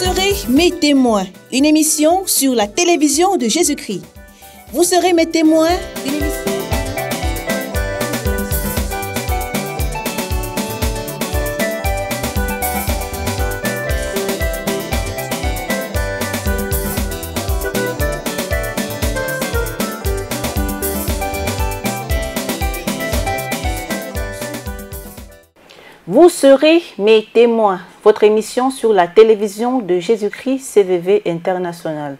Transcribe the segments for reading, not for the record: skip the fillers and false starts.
serez mes témoins, une émission sur la télévision de Jésus-Christ. Vous serez mes témoins, une émission... Vous serez mes témoins, votre émission sur la télévision de Jésus-Christ CVV International.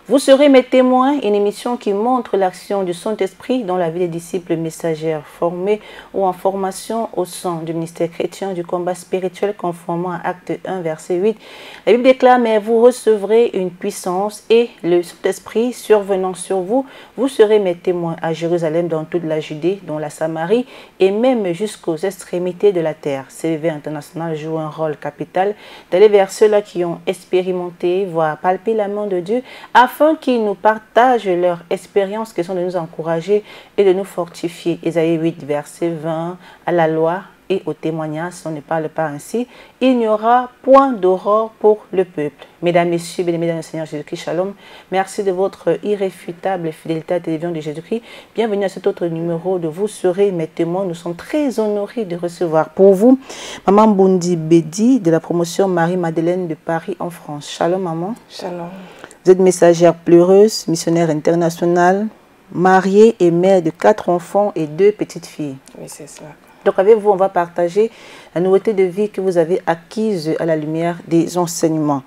Vous serez mes témoins, une émission qui montre l'action du Saint-Esprit dans la vie des disciples messagères formés ou en formation au sein du ministère chrétien du combat spirituel conformément à Acte 1, verset 8. La Bible déclare, mais vous recevrez une puissance et le Saint-Esprit survenant sur vous, vous serez mes témoins à Jérusalem, dans toute la Judée, dans la Samarie et même jusqu'aux extrémités de la terre. CVV International joue un rôle capital d'aller vers ceux-là qui ont expérimenté, voire palpé la main de Dieu, afin qu'ils nous partagent leur expérience, qui sont de nous encourager et de nous fortifier. Ésaïe 8, verset 20, à la loi et au témoignage, on ne parle pas ainsi, il n'y aura point d'aurore pour le peuple. Mesdames, Messieurs, bien-aimés dans le Seigneur Jésus-Christ, shalom. Merci de votre irréfutable fidélité à la télévision de Jésus-Christ. Bienvenue à cet autre numéro de Vous serez mes témoins. Nous sommes très honorés de recevoir pour vous Maman Bundi Bedi de la promotion Marie-Madeleine de Paris en France. Shalom, maman. Shalom. Vous êtes messagère pleureuse, missionnaire internationale, mariée et mère de 4 enfants et 2 petites filles. Oui, c'est ça. Donc avec vous, on va partager la nouveauté de vie que vous avez acquise à la lumière des enseignements.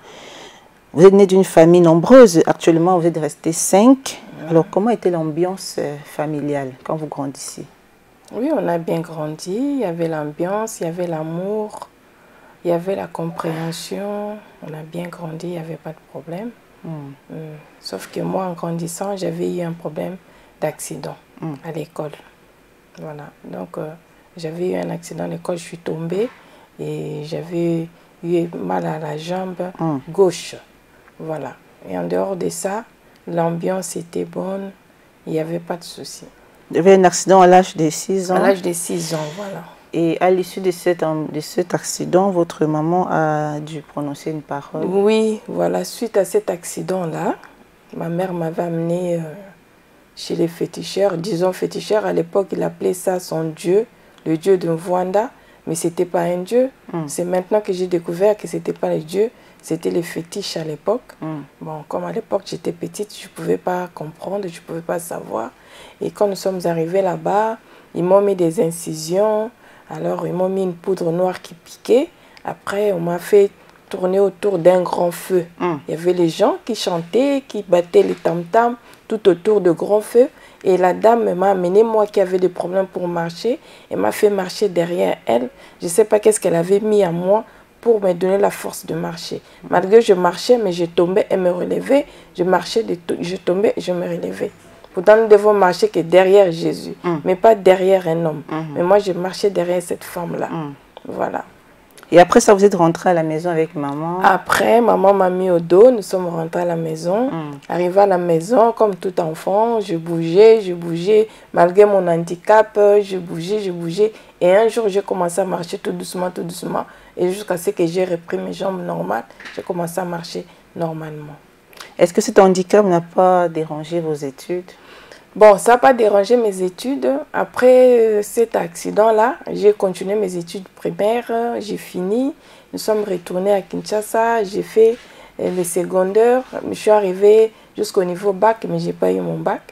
Vous êtes née d'une famille nombreuse. Actuellement, vous êtes restés 5. Alors, comment était l'ambiance familiale quand vous grandissiez? Oui, on a bien grandi. Il y avait l'ambiance, il y avait l'amour, il y avait la compréhension. On a bien grandi, il n'y avait pas de problème. Sauf que moi, en grandissant, j'avais eu un problème d'accident à l'école. Voilà. Donc, j'avais eu un accident à l'école, je suis tombée et j'avais eu mal à la jambe gauche. Voilà. Et en dehors de ça, l'ambiance était bonne, il n'y avait pas de souci. Vous avez un accident à l'âge de 6 ans? À l'âge de 6 ans, voilà. Et à l'issue de cet accident, votre maman a dû prononcer une parole? Oui, voilà. Suite à cet accident-là, ma mère m'avait amenée chez les féticheurs. Disons féticheurs, à l'époque, il appelait ça son dieu, le dieu de Mvwanda, mais ce n'était pas un dieu. C'est maintenant que j'ai découvert que ce n'était pas le dieu, c'était les fétiches à l'époque. Bon, comme à l'époque, j'étais petite, je ne pouvais pas comprendre, je ne pouvais pas savoir. Et quand nous sommes arrivés là-bas, ils m'ont mis des incisions. Alors, ils m'ont mis une poudre noire qui piquait. Après, on m'a fait tourner autour d'un grand feu. Il y avait les gens qui chantaient, qui battaient les tam-tams tout autour de grands feux. Et la dame m'a amené, moi qui avais des problèmes pour marcher, et m'a fait marcher derrière elle. Je ne sais pas qu'est-ce qu'elle avait mis à moi pour me donner la force de marcher. Malgré que je marchais, mais je tombais et me relevais. Je marchais, je tombais et je me relevais. Pourtant, nous devons marcher que derrière Jésus, mais pas derrière un homme. Mais moi, je marchais derrière cette femme-là. Voilà. Et après ça, vous êtes rentrée à la maison avec maman? Après, maman m'a mis au dos, nous sommes rentrés à la maison. Arrivé à la maison, comme tout enfant, je bougeais. Malgré mon handicap, je bougeais. Et un jour, j'ai commencé à marcher tout doucement. Et jusqu'à ce que j'ai repris mes jambes normales, j'ai commencé à marcher normalement. Est-ce que cet handicap n'a pas dérangé vos études? Bon, ça n'a pas dérangé mes études. Après cet accident-là, j'ai continué mes études primaires, j'ai fini. Nous sommes retournés à Kinshasa, j'ai fait les secondaires. Je suis arrivée jusqu'au niveau bac, mais je n'ai pas eu mon bac.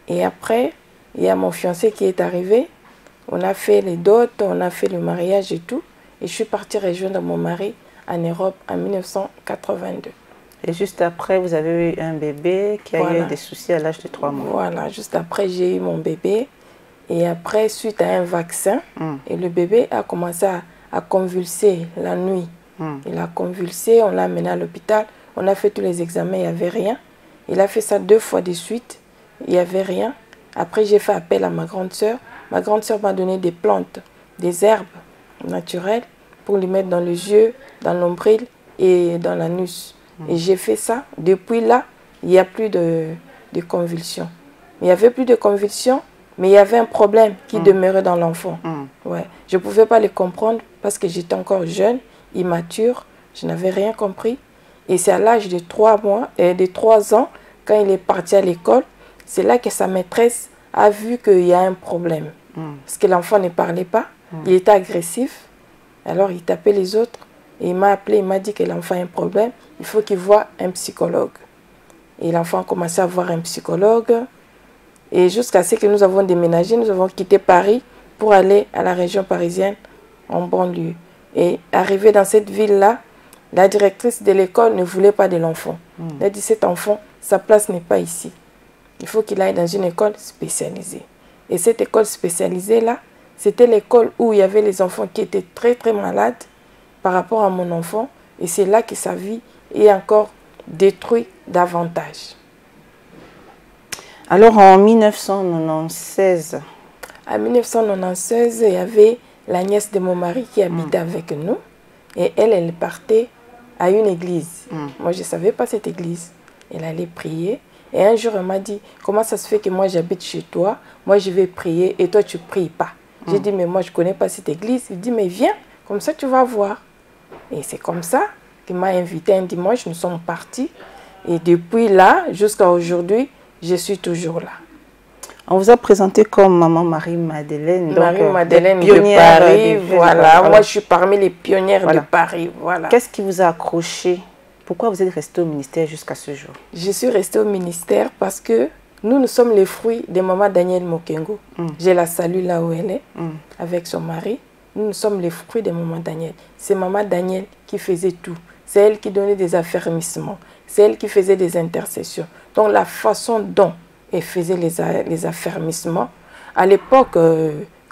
Et après, il y a mon fiancé qui est arrivé. On a fait les dots, on a fait le mariage et tout. Et je suis partie rejoindre mon mari en Europe en 1982. Et juste après, vous avez eu un bébé qui a eu des soucis à l'âge de 3 mois. Voilà, juste après, j'ai eu mon bébé. Et après, suite à un vaccin, et le bébé a commencé à convulser la nuit. Il a convulsé, on l'a amené à l'hôpital. On a fait tous les examens, il n'y avait rien. Il a fait ça 2 fois de suite, il n'y avait rien. Après, j'ai fait appel à ma grande sœur. Ma grande sœur m'a donné des plantes, des herbes naturelles pour les mettre dans les yeux, dans l'ombril et dans l'anus. Et j'ai fait ça. Depuis là, il n'y a plus de convulsions. Il n'y avait plus de convulsions, mais il y avait un problème qui demeurait dans l'enfant. Ouais. Je ne pouvais pas le comprendre parce que j'étais encore jeune, immature, je n'avais rien compris. Et c'est à l'âge de 3 ans, quand il est parti à l'école, c'est là que sa maîtresse a vu qu'il y a un problème. Parce que l'enfant ne parlait pas, il était agressif, alors il tapait les autres. Et il m'a appelé, il m'a dit que l'enfant a un problème, il faut qu'il voie un psychologue. Et l'enfant a commencé à voir un psychologue. Et jusqu'à ce que nous avons déménagé, nous avons quitté Paris pour aller à la région parisienne, en banlieue. Et arrivé dans cette ville-là, la directrice de l'école ne voulait pas de l'enfant. Elle a dit, cet enfant, sa place n'est pas ici. Il faut qu'il aille dans une école spécialisée. Et cette école spécialisée-là, c'était l'école où il y avait les enfants qui étaient très très malades par rapport à mon enfant. Et c'est là que sa vie est encore détruite davantage. Alors en 1996... En 1996, il y avait la nièce de mon mari qui habitait avec nous. Et elle partait à une église. Moi, je ne savais pas cette église. Elle allait prier. Et un jour, elle m'a dit, comment ça se fait que moi, j'habite chez toi, moi, je vais prier et toi, tu ne pries pas. J'ai dit, mais moi, je ne connais pas cette église. Il dit, mais viens, comme ça, tu vas voir. Et c'est comme ça qu'il m'a invité un dimanche. Nous sommes partis. Et depuis là, jusqu'à aujourd'hui, je suis toujours là. On vous a présenté comme Maman Marie-Madeleine. Marie-Madeleine de Paris, voilà. Moi, je suis parmi les pionnières de Paris, voilà. Qu'est-ce qui vous a accroché? Pourquoi vous êtes restée au ministère jusqu'à ce jour? Je suis restée au ministère parce que nous sommes les fruits de Maman Danielle Mokengo. Je la salue là où elle est, avec son mari. Nous sommes les fruits de Maman Danielle. C'est Maman Danielle qui faisait tout. C'est elle qui donnait des affermissements. C'est elle qui faisait des intercessions. Donc, la façon dont elle faisait les affermissements, à l'époque,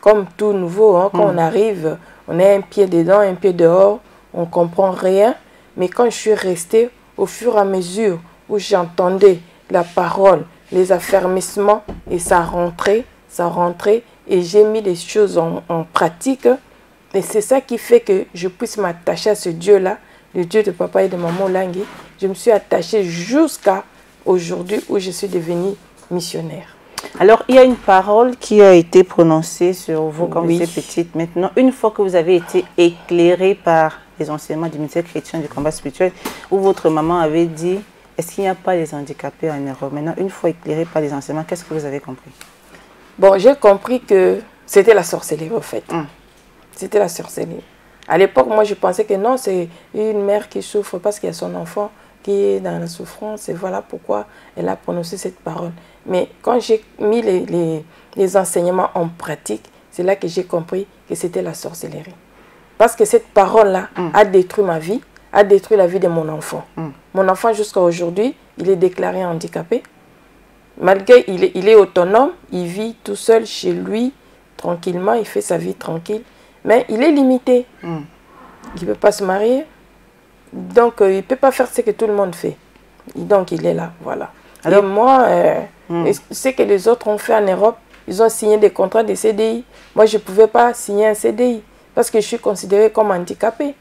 comme tout nouveau, hein, quand on arrive, on a un pied dedans, un pied dehors, on ne comprend rien. Mais quand je suis restée, au fur et à mesure où j'entendais la parole, les affermissements, et ça rentrait, et j'ai mis les choses en pratique. Et c'est ça qui fait que je puisse m'attacher à ce Dieu-là, le Dieu de papa et de maman Langui. Je me suis attachée jusqu'à aujourd'hui où je suis devenue missionnaire. Alors, il y a une parole qui a été prononcée sur vous quand vous étiez petite. Maintenant, une fois que vous avez été éclairée par les enseignements du ministère chrétien du combat spirituel, où votre maman avait dit, est-ce qu'il n'y a pas les handicapés en Europe? Maintenant, une fois éclairée par les enseignements, qu'est-ce que vous avez compris? Bon, j'ai compris que c'était la sorcellerie, en fait. C'était la sorcellerie. À l'époque, moi, je pensais que non, c'est une mère qui souffre parce qu'il y a son enfant qui est dans la souffrance. Et voilà pourquoi elle a prononcé cette parole. Mais quand j'ai mis les enseignements en pratique, c'est là que j'ai compris que c'était la sorcellerie. Parce que cette parole-là a détruit ma vie, a détruit la vie de mon enfant. Mon enfant, jusqu'à aujourd'hui, il est déclaré handicapé. Malgré il est autonome, il vit tout seul chez lui, tranquillement, il fait sa vie tranquille. Mais il est limité. Il ne peut pas se marier. Donc, il ne peut pas faire ce que tout le monde fait. Donc, il est là, voilà. Alors, moi, ce que les autres ont fait en Europe, ils ont signé des contrats de CDI. Moi, je ne pouvais pas signer un CDI parce que je suis considérée comme handicapée.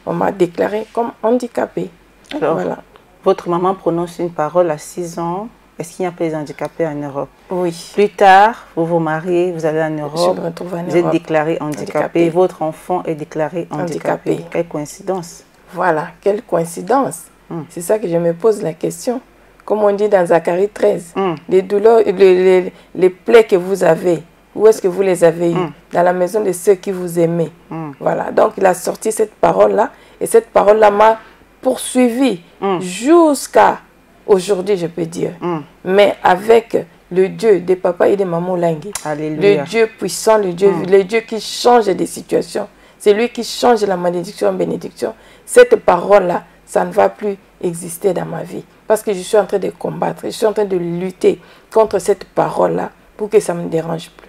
On m'a déclarée comme handicapée. Alors, voilà. Votre maman prononce une parole à 6 ans. Est-ce qu'il n'y a pas les handicapés en Europe? Oui. Plus tard, vous vous mariez, vous allez en Europe, je me retrouve en vous êtes déclaré handicapé. Votre enfant est déclaré handicapé. Quelle coïncidence. Voilà, quelle coïncidence. C'est ça que je me pose la question. Comme on dit dans Zacharie 13, les douleurs, les plaies que vous avez, où est-ce que vous les avez eues? Dans la maison de ceux qui vous aimaient. Voilà, donc il a sorti cette parole-là, et cette parole-là m'a poursuivi jusqu'à aujourd'hui, je peux dire. Mais avec le Dieu des papas et des mamans Langui, le Dieu puissant, le Dieu qui change des situations, c'est lui qui change la malédiction en bénédiction. Cette parole-là, ça ne va plus exister dans ma vie. Parce que je suis en train de combattre, je suis en train de lutter contre cette parole-là pour que ça ne me dérange plus.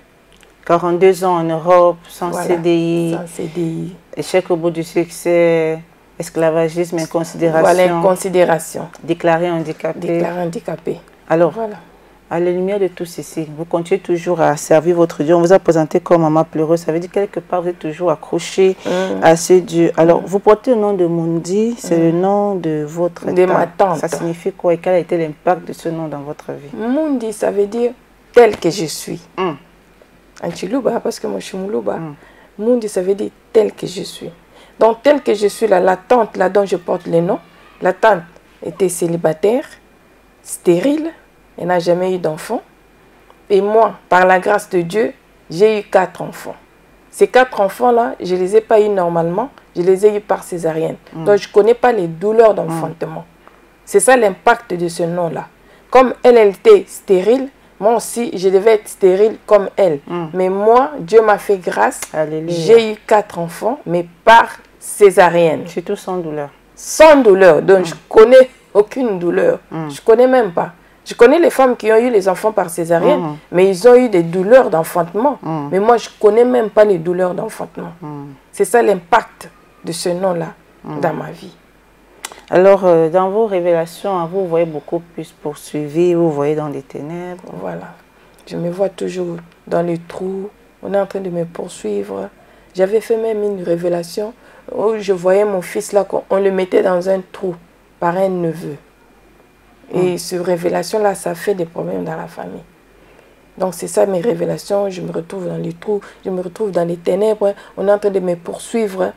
42 ans en Europe, sans CDI. Sans CDI. Échec au bout du succès, esclavagisme, inconsidération. Voilà, inconsidération. Déclaré handicapé. Déclaré handicapé. Alors, voilà. À la lumière de tout ceci, vous continuez toujours à servir votre Dieu. On vous a présenté comme maman pleureuse. Ça veut dire quelque part, vous êtes toujours accroché à ce Dieu. Alors, vous portez le nom de Mundi, c'est le nom de votre tante. De ma tante. Ça signifie quoi et quel a été l'impact de ce nom dans votre vie? Mundi, ça veut dire tel que je suis. En Chiluba, parce que moi je suis Moulouba. Mundi, ça veut dire tel que je suis. Donc, tel que je suis là, la tante là dont je porte le nom, La tante était célibataire, stérile, elle n'a jamais eu d'enfant. Et moi, par la grâce de Dieu, j'ai eu 4 enfants. Ces 4 enfants-là, je ne les ai pas eus normalement, je les ai eus par césarienne. Donc, je ne connais pas les douleurs d'enfantement. C'est ça l'impact de ce nom-là. Comme elle était stérile, moi aussi, je devais être stérile comme elle. Mais moi, Dieu m'a fait grâce. J'ai eu 4 enfants, mais par césarienne. Surtout sans douleur. Sans douleur. Donc, je connais aucune douleur. Je ne connais même pas. Je connais les femmes qui ont eu les enfants par césarienne, mais ils ont eu des douleurs d'enfantement. Mais moi, je ne connais même pas les douleurs d'enfantement. C'est ça l'impact de ce nom-là dans ma vie. Alors, dans vos révélations, vous voyez beaucoup plus poursuivi, vous voyez dans les ténèbres. Voilà. Je me vois toujours dans les trous. On est en train de me poursuivre. J'avais fait même une révélation où je voyais mon fils là, on le mettait dans un trou par un neveu. Et cette révélation-là, ça fait des problèmes dans la famille. Donc c'est ça mes révélations, je me retrouve dans les trous, je me retrouve dans les ténèbres, on est en train de me poursuivre.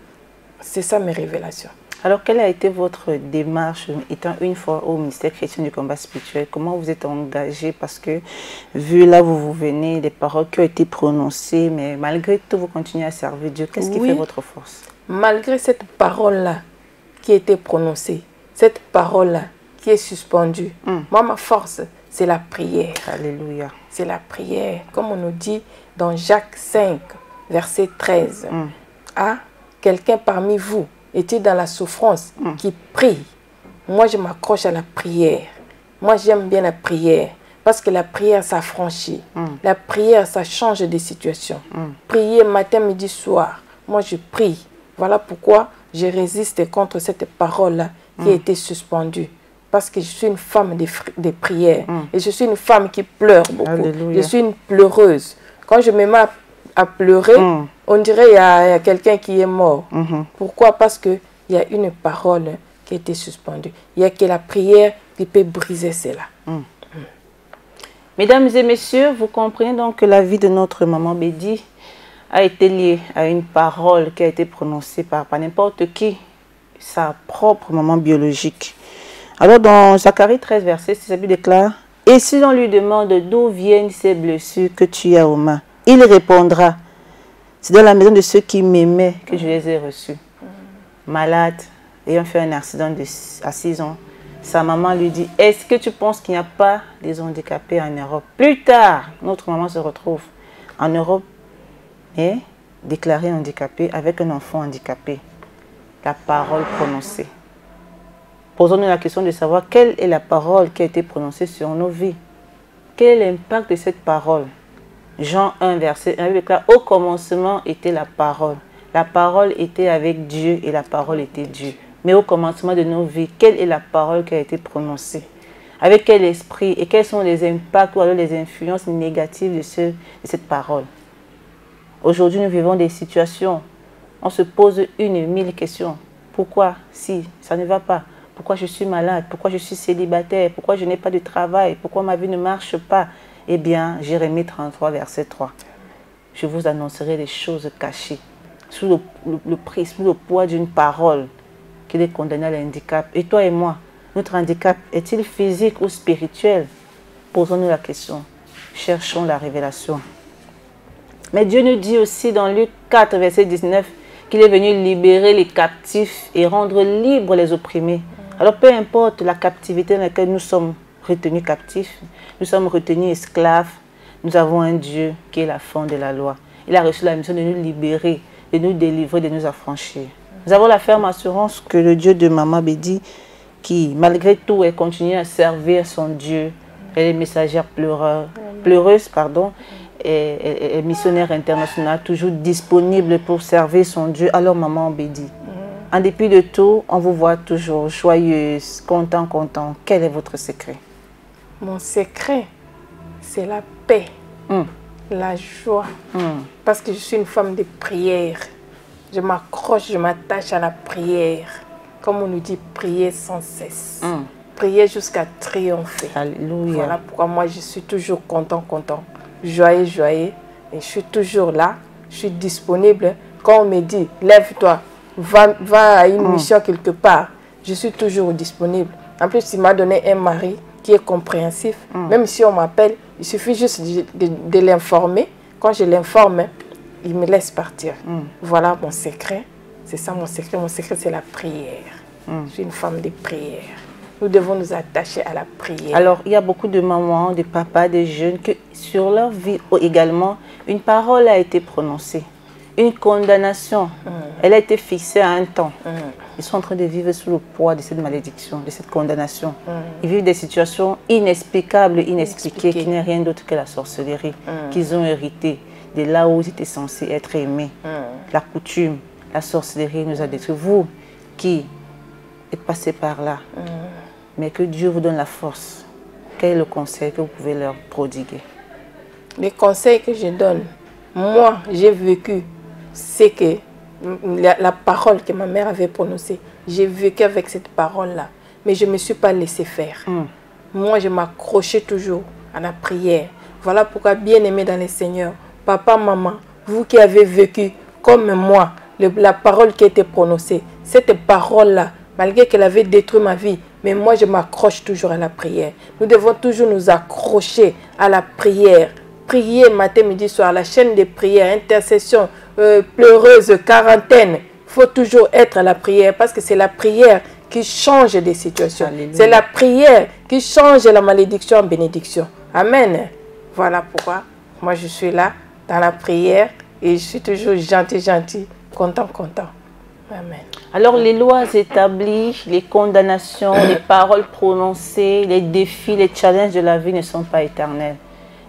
C'est ça mes révélations. Alors quelle a été votre démarche étant une fois au ministère chrétien du combat spirituel? Comment vous êtes engagé? Parce que vu là où vous venez, des paroles qui ont été prononcées, mais malgré tout vous continuez à servir Dieu. Qu'est-ce qui fait votre force? Malgré cette parole-là qui a été prononcée, cette parole-là qui est suspendue, moi ma force c'est la prière. Alléluia. C'est la prière. Comme on nous dit dans Jacques 5, verset 13. Ah, quelqu'un parmi vous est-il dans la souffrance qui prie? Moi, je m'accroche à la prière. Moi, j'aime bien la prière. Parce que la prière, ça franchit. La prière, ça change des situations. Prier matin, midi, soir. Moi, je prie. Voilà pourquoi je résiste contre cette parole-là qui a été suspendue. Parce que je suis une femme de prière. Et je suis une femme qui pleure beaucoup. Alléluia. Je suis une pleureuse. Quand je me mets à pleurer, on dirait qu'il y a quelqu'un qui est mort. Pourquoi? Parce qu'il y a une parole qui a été suspendue. Il n'y a que la prière qui peut briser cela. Mesdames et messieurs, vous comprenez donc que la vie de notre maman Bédi a été liée à une parole qui a été prononcée par n'importe qui, sa propre maman biologique. Alors dans Zacharie 13, verset 6, la Bible déclare: « Et si on lui demande d'où viennent ces blessures que tu as aux mains, il répondra, c'est dans la maison de ceux qui m'aimaient que je les ai reçus. » Malade, ayant fait un accident à 6 ans, sa maman lui dit: « Est-ce que tu penses qu'il n'y a pas des handicapés en Europe ?» Plus tard, notre maman se retrouve en Europe et déclarée handicapée avec un enfant handicapé. La parole prononcée. Posons-nous la question de savoir quelle est la parole qui a été prononcée sur nos vies. Quel est l'impact de cette parole? Jean 1, verset 1, déclare: « Au commencement était la parole. La parole était avec Dieu et la parole était Dieu. » Mais au commencement de nos vies, quelle est la parole qui a été prononcée? Avec quel esprit et quels sont les impacts ou alors les influences négatives de cette parole? Aujourd'hui, nous vivons des situations. On se pose 1000 questions. Pourquoi si ça ne va pas? Pourquoi je suis malade? Pourquoi je suis célibataire? Pourquoi je n'ai pas de travail? Pourquoi ma vie ne marche pas? Eh bien, Jérémie 33, verset 3. Je vous annoncerai des choses cachées. Sous le prisme, sous le poids d'une parole qu'il est condamné à l'handicap. Et toi et moi, notre handicap est-il physique ou spirituel? Posons-nous la question. Cherchons la révélation. Mais Dieu nous dit aussi dans Luc 4, verset 19, qu'il est venu libérer les captifs et rendre libres les opprimés. Alors peu importe la captivité dans laquelle nous sommes retenus captifs, nous sommes retenus esclaves, nous avons un Dieu qui est la fond de la loi. Il a reçu la mission de nous libérer, de nous délivrer, de nous affranchir. Nous avons la ferme assurance que le Dieu de Maman Bédi, qui malgré tout est continué à servir son Dieu, elle est messagère pleureuse, et missionnaire internationale, toujours disponible pour servir son Dieu. Alors Maman Bédi, en dépit de tout, on vous voit toujours joyeuse, content. Quel est votre secret? Mon secret, c'est la paix, la joie. Parce que je suis une femme de prière. Je m'accroche, je m'attache à la prière. Comme on nous dit, prier sans cesse. Prier jusqu'à triompher. Alléluia. Voilà pourquoi moi je suis toujours content. Joyeux. Et je suis toujours là, je suis disponible. Quand on me dit, lève-toi, va à une mission quelque part, je suis toujours disponible. En plus, il m'a donné un mari qui est compréhensif. Même si on m'appelle, il suffit juste de l'informer. Quand je l'informe, il me laisse partir. Voilà mon secret. C'est ça mon secret. Mon secret, c'est la prière. Je suis une femme de prière. Nous devons nous attacher à la prière. Alors, il y a beaucoup de mamans, de papas, de jeunes que sur leur vie également, une parole a été prononcée. Une condamnation, elle a été fixée à un temps. Ils sont en train de vivre sous le poids de cette malédiction, de cette condamnation. Ils vivent des situations inexplicables, inexpliquées, qui n'est rien d'autre que la sorcellerie, qu'ils ont hérité de là où ils étaient censés être aimés. La coutume, la sorcellerie nous a détruits. Vous qui êtes passés par là, mais que Dieu vous donne la force. Quel est le conseil que vous pouvez leur prodiguer? Les conseils que je donne, moi, j'ai vécu, c'est que la parole que ma mère avait prononcée, j'ai vécu avec cette parole-là, mais je ne me suis pas laissé faire. Moi, je m'accrochais toujours à la prière. Voilà pourquoi, bien aimé dans le Seigneur, papa, maman, vous qui avez vécu comme moi, la parole qui a été prononcée, cette parole-là, malgré qu'elle avait détruit ma vie, mais moi, je m'accroche toujours à la prière. Nous devons toujours nous accrocher à la prière. Prier matin, midi, soir, la chaîne de prière, intercession, pleureuse, quarantaine. Il faut toujours être à la prière parce que c'est la prière qui change des situations. C'est la prière qui change la malédiction en bénédiction. Amen. Voilà pourquoi moi je suis là dans la prière et je suis toujours gentil, content. Amen. Alors les lois établies, les condamnations, les paroles prononcées, les défis, les challenges de la vie ne sont pas éternels.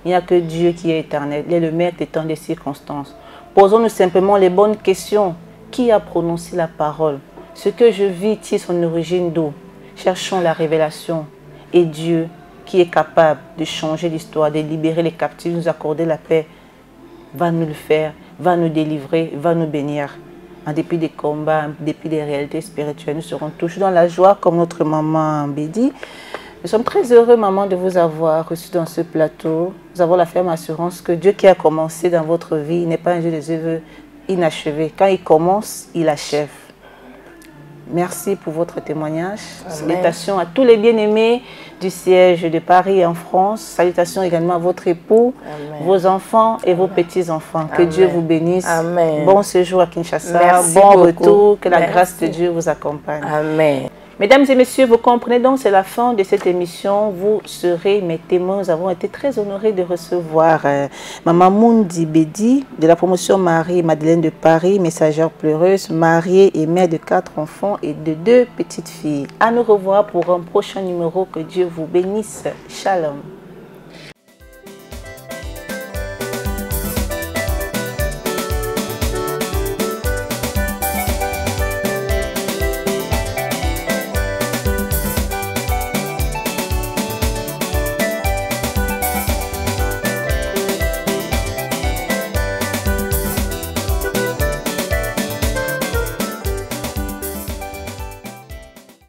Il n'y a que Dieu qui est éternel. Il est le maître des temps des circonstances. Posons-nous simplement les bonnes questions. Qui a prononcé la parole? Ce que je vis tire son origine d'où? Cherchons la révélation. Et Dieu, qui est capable de changer l'histoire, de libérer les captifs, nous accorder la paix, va nous le faire, va nous délivrer, va nous bénir. En dépit des combats, en dépit des réalités spirituelles, nous serons toujours dans la joie comme notre maman Bédi. Nous sommes très heureux, maman, de vous avoir reçu dans ce plateau. Nous avons la ferme assurance que Dieu qui a commencé dans votre vie n'est pas un Dieu des œuvres inachevés. Quand il commence, il achève. Merci pour votre témoignage. Salutations à tous les bien-aimés du siège de Paris et en France. Salutations également à votre époux, vos enfants et vos petits-enfants. Que Dieu vous bénisse. Amen. Bon séjour à Kinshasa. Merci bon beaucoup. Retour. Que la grâce de Dieu vous accompagne. Amen. Mesdames et messieurs, vous comprenez donc, c'est la fin de cette émission. Vous serez mes témoins. Nous avons été très honorés de recevoir Maman Mundi Bédi de la promotion Marie-Madeleine de Paris, messagère pleureuse, mariée et mère de 4 enfants et de 2 petites filles. À nous revoir pour un prochain numéro. Que Dieu vous bénisse. Shalom.